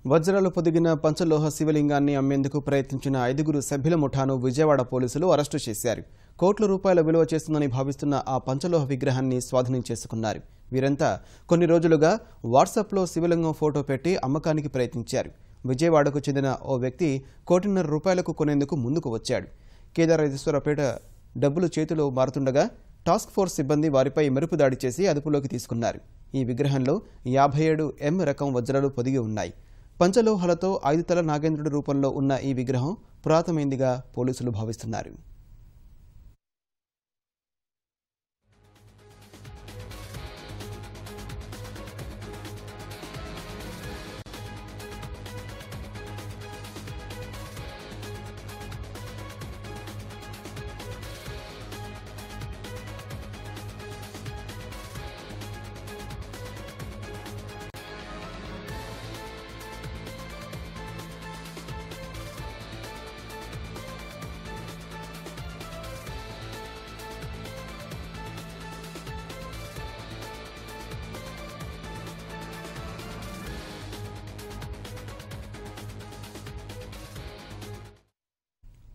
వజ్రాలు పొదిగిన పంచలోహ శివలింగాన్ని అమ్మేందుకు ప్రయత్నించిన 5 సభ్యుల ముఠాను విజయవాడ పోలీసులు అరెస్టు చేశారు. కోట్ల రూపాయల విలువ చేస్తుందని భావిస్తున్న ఆ పంచలోహ విగ్రహాన్ని స్వాధీనం చేసుకున్నారు. వీరంతా కొన్ని రోజులుగా వాట్సాప్లో శివలింగం ఫోటో పెట్టి అమ్మకానికి ప్రయత్నించారు. విజయవాడకు చెందిన ఓ వ్యక్తి ₹1.5 కోట్లకు కొనేందుకు ముందుకు వచ్చాడు. కేదారేశ్వరపేట డబ్బులు చేతిలో మారుతుండగా టాస్క్ ఫోర్స్ సిబ్బంది వారిపై మెరుపు దాడి చేసి అదుపులోకి తీసుకున్నారు. ఈ విగ్రహంలో 57M రకం వజ్రాలు పొదిగి ఉన్నాయి. పంచలోహాలతో 5 తల నాగేంద్రుడి రూపంలో ఉన్న ఈ విగ్రహం పురాతనమైందిగా పోలీసులు భావిస్తున్నారు.